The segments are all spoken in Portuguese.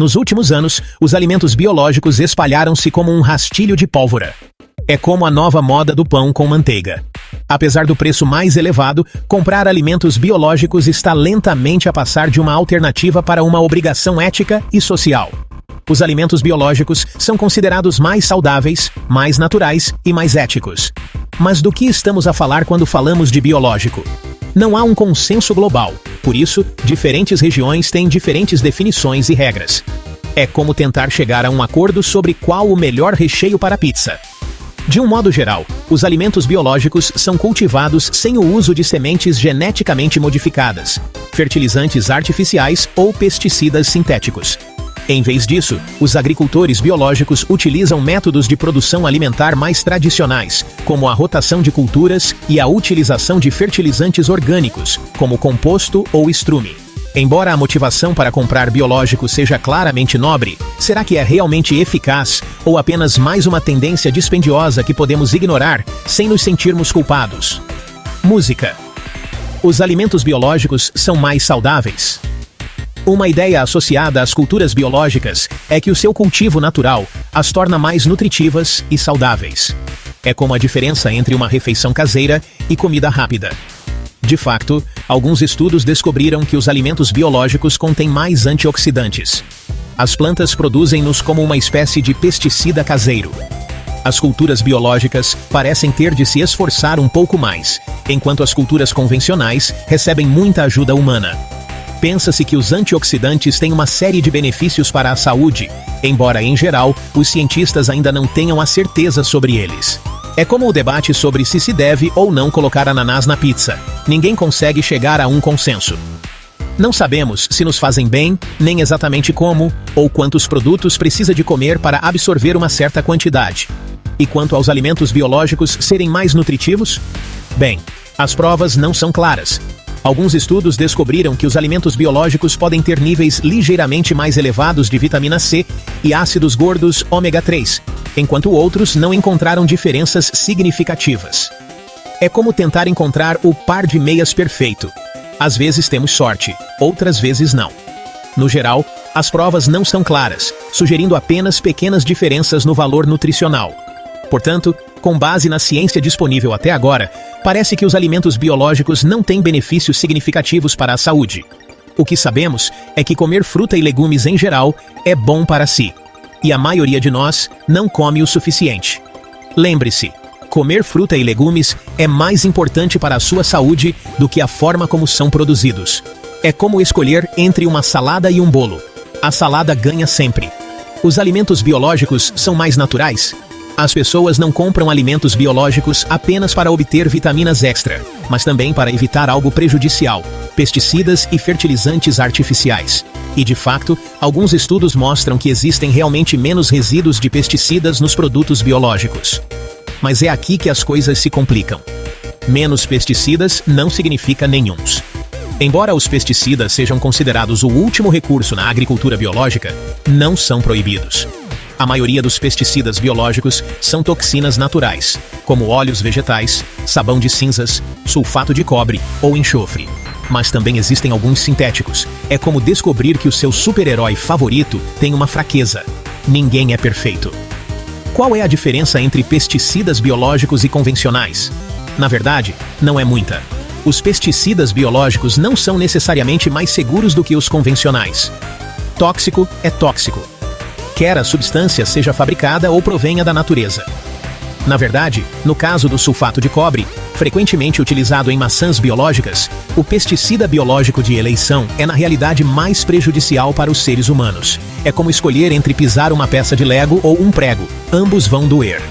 Nos últimos anos, os alimentos biológicos espalharam-se como um rastilho de pólvora. É como a nova moda do pão com manteiga. Apesar do preço mais elevado, comprar alimentos biológicos está lentamente a passar de uma alternativa para uma obrigação ética e social. Os alimentos biológicos são considerados mais saudáveis, mais naturais e mais éticos. Mas do que estamos a falar quando falamos de biológico? Não há um consenso global, por isso, diferentes regiões têm diferentes definições e regras. É como tentar chegar a um acordo sobre qual o melhor recheio para a pizza. De um modo geral, os alimentos biológicos são cultivados sem o uso de sementes geneticamente modificadas, fertilizantes artificiais ou pesticidas sintéticos. Em vez disso, os agricultores biológicos utilizam métodos de produção alimentar mais tradicionais, como a rotação de culturas e a utilização de fertilizantes orgânicos, como composto ou estrume. Embora a motivação para comprar biológico seja claramente nobre, será que é realmente eficaz ou apenas mais uma tendência dispendiosa que podemos ignorar sem nos sentirmos culpados? Música. Os alimentos biológicos são mais saudáveis? Uma ideia associada às culturas biológicas é que o seu cultivo natural as torna mais nutritivas e saudáveis. É como a diferença entre uma refeição caseira e comida rápida. De fato, alguns estudos descobriram que os alimentos biológicos contêm mais antioxidantes. As plantas produzem-nos como uma espécie de pesticida caseiro. As culturas biológicas parecem ter de se esforçar um pouco mais, enquanto as culturas convencionais recebem muita ajuda humana. Pensa-se que os antioxidantes têm uma série de benefícios para a saúde, embora, em geral, os cientistas ainda não tenham a certeza sobre eles. É como o debate sobre se deve ou não colocar ananás na pizza. Ninguém consegue chegar a um consenso. Não sabemos se nos fazem bem, nem exatamente como, ou quantos produtos precisa de comer para absorver uma certa quantidade. E quanto aos alimentos biológicos serem mais nutritivos? Bem, as provas não são claras. Alguns estudos descobriram que os alimentos biológicos podem ter níveis ligeiramente mais elevados de vitamina C e ácidos gordos ômega 3, enquanto outros não encontraram diferenças significativas. É como tentar encontrar o par de meias perfeito. Às vezes temos sorte, outras vezes não. No geral, as provas não são claras, sugerindo apenas pequenas diferenças no valor nutricional. Portanto, com base na ciência disponível até agora, parece que os alimentos biológicos não têm benefícios significativos para a saúde. O que sabemos é que comer fruta e legumes em geral é bom para si. E a maioria de nós não come o suficiente. Lembre-se, comer fruta e legumes é mais importante para a sua saúde do que a forma como são produzidos. É como escolher entre uma salada e um bolo. A salada ganha sempre. Os alimentos biológicos são mais naturais? As pessoas não compram alimentos biológicos apenas para obter vitaminas extra, mas também para evitar algo prejudicial, pesticidas e fertilizantes artificiais. E de fato, alguns estudos mostram que existem realmente menos resíduos de pesticidas nos produtos biológicos. Mas é aqui que as coisas se complicam. Menos pesticidas não significa nenhuns. Embora os pesticidas sejam considerados o último recurso na agricultura biológica, não são proibidos. A maioria dos pesticidas biológicos são toxinas naturais, como óleos vegetais, sabão de cinzas, sulfato de cobre ou enxofre. Mas também existem alguns sintéticos. É como descobrir que o seu super-herói favorito tem uma fraqueza. Ninguém é perfeito. Qual é a diferença entre pesticidas biológicos e convencionais? Na verdade, não é muita. Os pesticidas biológicos não são necessariamente mais seguros do que os convencionais. Tóxico é tóxico, quer a substância seja fabricada ou provenha da natureza. Na verdade, no caso do sulfato de cobre, frequentemente utilizado em maçãs biológicas, o pesticida biológico de eleição é na realidade mais prejudicial para os seres humanos. É como escolher entre pisar uma peça de Lego ou um prego. Ambos vão doer.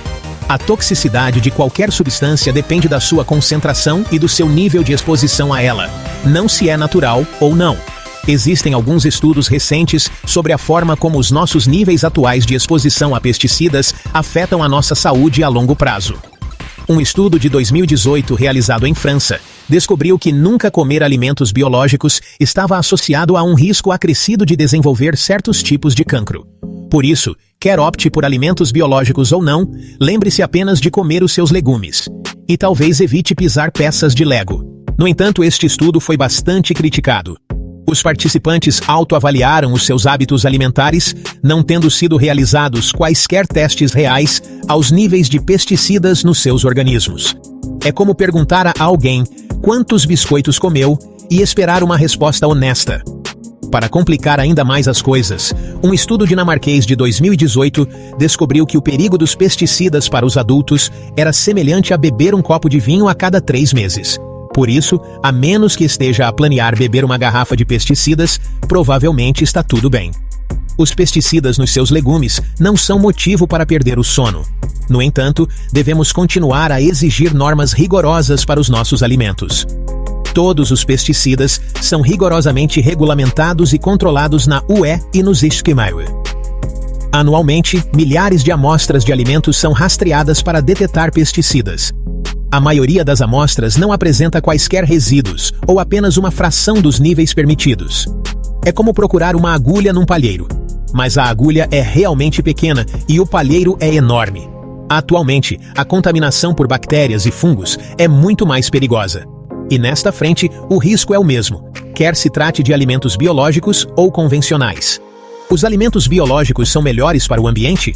A toxicidade de qualquer substância depende da sua concentração e do seu nível de exposição a ela, não se é natural ou não. Existem alguns estudos recentes sobre a forma como os nossos níveis atuais de exposição a pesticidas afetam a nossa saúde a longo prazo. Um estudo de 2018 realizado em França descobriu que nunca comer alimentos biológicos estava associado a um risco acrescido de desenvolver certos tipos de cancro. Por isso, quer opte por alimentos biológicos ou não, lembre-se apenas de comer os seus legumes. E talvez evite pisar peças de Lego. No entanto, este estudo foi bastante criticado. Os participantes autoavaliaram os seus hábitos alimentares, não tendo sido realizados quaisquer testes reais aos níveis de pesticidas nos seus organismos. É como perguntar a alguém quantos biscoitos comeu e esperar uma resposta honesta. Para complicar ainda mais as coisas, um estudo dinamarquês de 2018 descobriu que o perigo dos pesticidas para os adultos era semelhante a beber um copo de vinho a cada 3 meses. Por isso, a menos que esteja a planear beber uma garrafa de pesticidas, provavelmente está tudo bem. Os pesticidas nos seus legumes não são motivo para perder o sono. No entanto, devemos continuar a exigir normas rigorosas para os nossos alimentos. Todos os pesticidas são rigorosamente regulamentados e controlados na UE e nos Estados. Anualmente, milhares de amostras de alimentos são rastreadas para detectar pesticidas. A maioria das amostras não apresenta quaisquer resíduos, ou apenas uma fração dos níveis permitidos. É como procurar uma agulha num palheiro. Mas a agulha é realmente pequena e o palheiro é enorme. Atualmente, a contaminação por bactérias e fungos é muito mais perigosa. E nesta frente, o risco é o mesmo, quer se trate de alimentos biológicos ou convencionais. Os alimentos biológicos são melhores para o ambiente?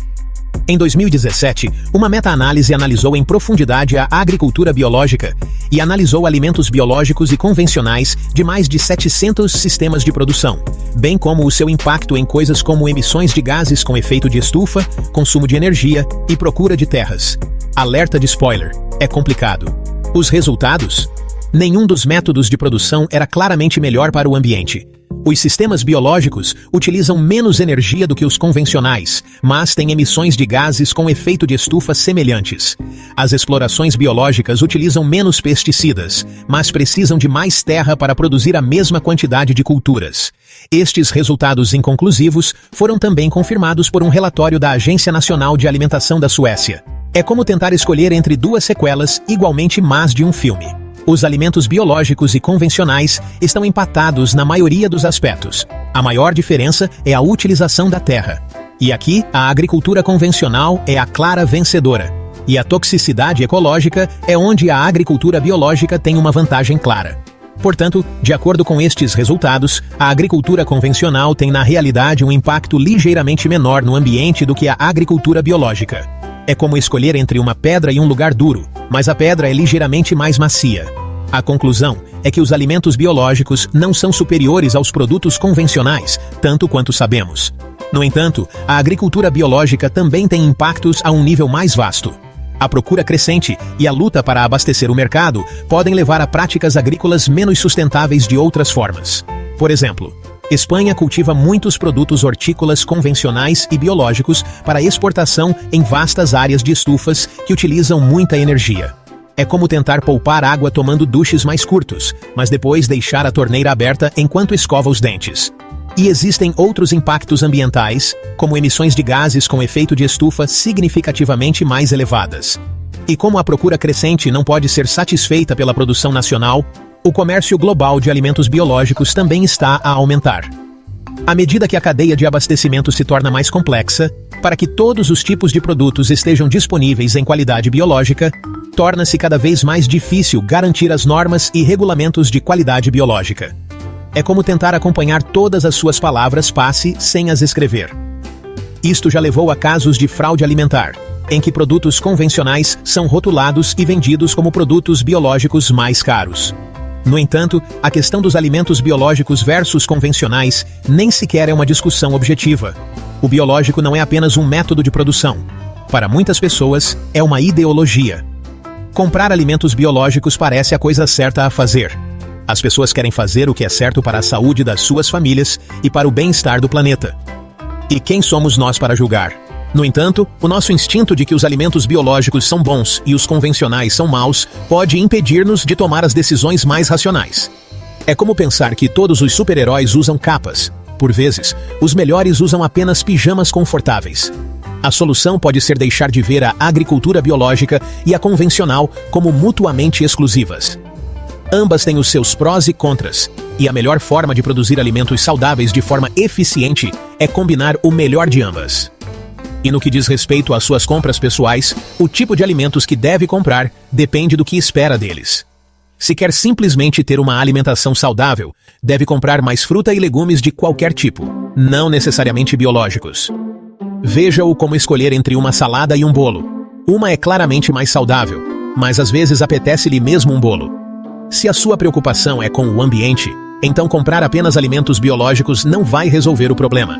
Em 2017, uma meta-análise analisou em profundidade a agricultura biológica e analisou alimentos biológicos e convencionais de mais de 700 sistemas de produção, bem como o seu impacto em coisas como emissões de gases com efeito de estufa, consumo de energia e procura de terras. Alerta de spoiler, é complicado. Os resultados? Nenhum dos métodos de produção era claramente melhor para o ambiente. Os sistemas biológicos utilizam menos energia do que os convencionais, mas têm emissões de gases com efeito de estufa semelhantes. As explorações biológicas utilizam menos pesticidas, mas precisam de mais terra para produzir a mesma quantidade de culturas. Estes resultados inconclusivos foram também confirmados por um relatório da Agência Nacional de Alimentação da Suécia. É como tentar escolher entre 2 sequelas igualmente más de um filme. Os alimentos biológicos e convencionais estão empatados na maioria dos aspectos. A maior diferença é a utilização da terra. E aqui, a agricultura convencional é a clara vencedora. E a toxicidade ecológica é onde a agricultura biológica tem uma vantagem clara. Portanto, de acordo com estes resultados, a agricultura convencional tem na realidade um impacto ligeiramente menor no ambiente do que a agricultura biológica. É como escolher entre uma pedra e um lugar duro, mas a pedra é ligeiramente mais macia. A conclusão é que os alimentos biológicos não são superiores aos produtos convencionais, tanto quanto sabemos. No entanto, a agricultura biológica também tem impactos a um nível mais vasto. A procura crescente e a luta para abastecer o mercado podem levar a práticas agrícolas menos sustentáveis de outras formas. Por exemplo, Espanha cultiva muitos produtos hortícolas convencionais e biológicos para exportação em vastas áreas de estufas que utilizam muita energia. É como tentar poupar água tomando duches mais curtos, mas depois deixar a torneira aberta enquanto escova os dentes. E existem outros impactos ambientais, como emissões de gases com efeito de estufa significativamente mais elevadas. E como a procura crescente não pode ser satisfeita pela produção nacional, o comércio global de alimentos biológicos também está a aumentar. À medida que a cadeia de abastecimento se torna mais complexa, para que todos os tipos de produtos estejam disponíveis em qualidade biológica, torna-se cada vez mais difícil garantir as normas e regulamentos de qualidade biológica. É como tentar acompanhar todas as suas palavras passe sem as escrever. Isto já levou a casos de fraude alimentar, em que produtos convencionais são rotulados e vendidos como produtos biológicos mais caros. No entanto, a questão dos alimentos biológicos versus convencionais nem sequer é uma discussão objetiva. O biológico não é apenas um método de produção. Para muitas pessoas, é uma ideologia. Comprar alimentos biológicos parece a coisa certa a fazer. As pessoas querem fazer o que é certo para a saúde das suas famílias e para o bem-estar do planeta. E quem somos nós para julgar? No entanto, o nosso instinto de que os alimentos biológicos são bons e os convencionais são maus pode impedir-nos de tomar as decisões mais racionais. É como pensar que todos os super-heróis usam capas. Por vezes, os melhores usam apenas pijamas confortáveis. A solução pode ser deixar de ver a agricultura biológica e a convencional como mutuamente exclusivas. Ambas têm os seus prós e contras, e a melhor forma de produzir alimentos saudáveis de forma eficiente é combinar o melhor de ambas. E no que diz respeito às suas compras pessoais, o tipo de alimentos que deve comprar depende do que espera deles. Se quer simplesmente ter uma alimentação saudável, deve comprar mais fruta e legumes de qualquer tipo, não necessariamente biológicos. Veja-o como escolher entre uma salada e um bolo. Uma é claramente mais saudável, mas às vezes apetece-lhe mesmo um bolo. Se a sua preocupação é com o ambiente, então comprar apenas alimentos biológicos não vai resolver o problema.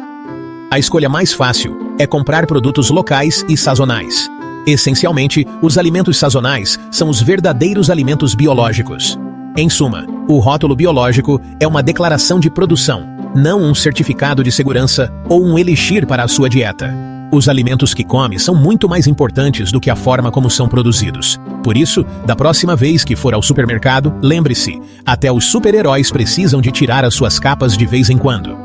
A escolha mais fácil é comprar produtos locais e sazonais. Essencialmente, os alimentos sazonais são os verdadeiros alimentos biológicos. Em suma, o rótulo biológico é uma declaração de produção, não um certificado de segurança ou um elixir para a sua dieta. Os alimentos que come são muito mais importantes do que a forma como são produzidos. Por isso, da próxima vez que for ao supermercado, lembre-se, até os super-heróis precisam de tirar as suas capas de vez em quando.